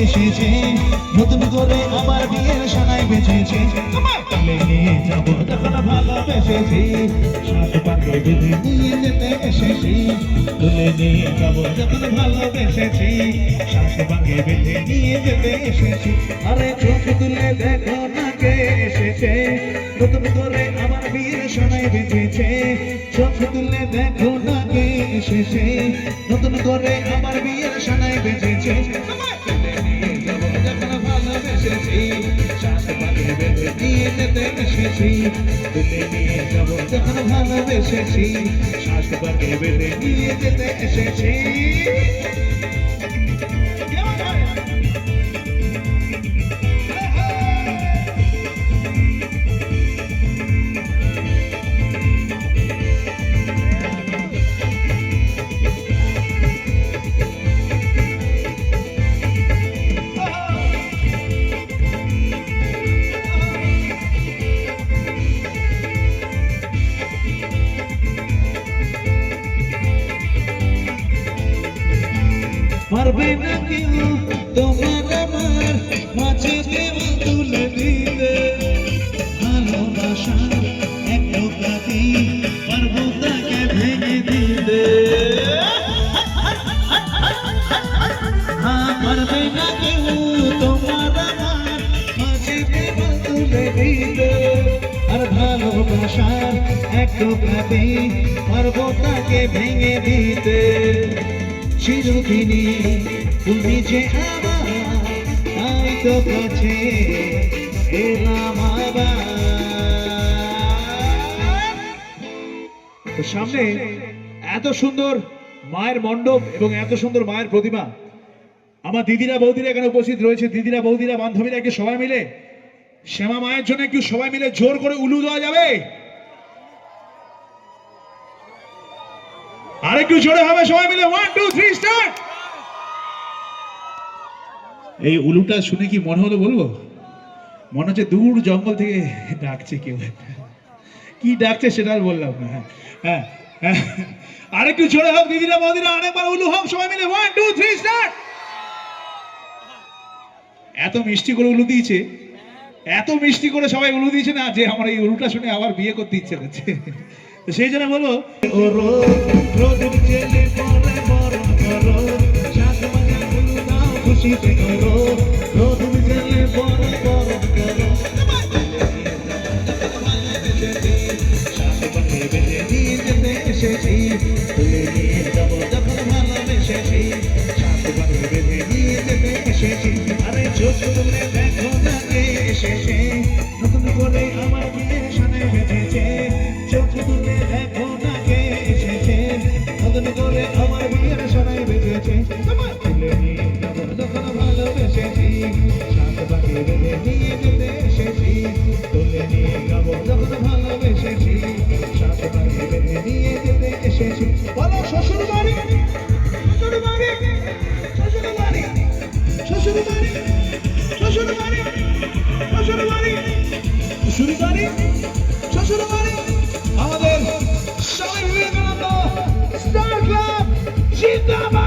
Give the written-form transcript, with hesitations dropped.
এসেছে, নতুন করে আবার বিয়ের সানাই বেঁচেছে। তুলে নিয়ে যাবো যখন ভালোবেসেছি, সাত পাকে বেঁধে নিয়ে যেতে এসেছি। তুলে নিয়ে যাবো যখন ভালোবেসেছি, সাত পাকে বেঁধে নিয়ে যেতে এসেছি। আরে চোখ তুলে দেখো না কে এসেছে, নতুন করে আবার বিয়ের সানাই বেঁচেছে। চোখ তুলে দেখো না কে এসেছে, নতুন করে আবার বিয়ের সানাই বেঁচেছে। তুলে নিয়ে যাবো যখন ভালোবেসেছি, সাত পাকে বেঁধে নিয়ে যেতে এসেছি। তুলে নিয়ে যাবো যখন ভালোবেসেছি, সাত পাকে বেঁধে নিয়ে যেতে এসেছি। পারবে না কেউ তোমার আমার মাঝে দেওয়া তুলে দিতে, ভালোবাসার এক টোকাতেই পারবো তাকে ভেঙে দিতে। হ্যাঁ, পারবে না কেউ তোমার আমার মাঝে দেওয়া তুলে দিতে, আর ভালোবাসার এক টোকাতেই পারবো তাকে ভেঙে দিতে। চিরদিনই তুমি যে আমার, তাই তো কাছে এলাম আবার। সামনে এত সুন্দর মায়ের মণ্ডপ এবং এত সুন্দর মায়ের প্রতিমা, আমার দিদিরা বৌদিরা এখানে উপস্থিত রয়েছে। দিদিরা বৌদিরা বান্ধবীরা একটু সবাই মিলে শ্যামা মায়ের জন্য একটু সবাই মিলে জোর করে উলু দেওয়া যাবে? আরেকটু জোরে হবে সবাই মিলে, 1 2 3 স্টার্ট। এই উলুটা শুনে কি মনে হলো বলবো? মনে হচ্ছে দূর জঙ্গল থেকে ডাকছে কেউ, কি ডাকছে সেটা আর বললাম না। হ্যাঁ হ্যাঁ, আরেকটু জোরে হোক দিদিরা বৌদিরা, আরেকবার উলু হোক সবাই মিলে, 1 2 3 স্টার্ট। এত মিষ্টি করে উলু দিয়েছে, এত মিষ্টি করে সবাই উলু দিয়েছে না যে আমার এই উলুটা শুনে আবার বিয়ে করতে ইচ্ছে করছে। সেই জন্য বলো, খুশিতে করো রোদ জেলে বড় বড় করো। এসেছি তুলে নিয়ে যাবো যখন ভালোবেসেছি, সাত পাকে বেঁধে নিয়ে যেতে এসেছি। আরে চোখ তুলে দেখো না কে এসেছে, নতুন করে আমার বিয়ের সানাই বেঁধেছে। চোখ তুলে দেখো না কে এসেছে, নতুন করে আমার বিয়ের সানাই বেঁধেছে। তুলে নিয়ে যাবো যখন ভালোবেসেছি, সাত পাকে বেঁধে নিয়ে যেতে এসেছি। তুলে নিয়ে যাবো যখন ভালোবেসেছি, সাত পাকে বেঁধে নিয়ে যেতে এসেছি। বলো শ্বশুর বাড়ি, শ্বশুর বাড়ি, শ্বশুর বাড়ি, শ্বশুর বাড়ি, শ্বশুর বাড়ি, শ্বশুর বাড়ি, শ্বশুর বাড়ি, শ্বশুর বাড়ি। আমাদের স্বামী বিবেকানন্দ স্টার ক্লাব জিন্দাবাদ।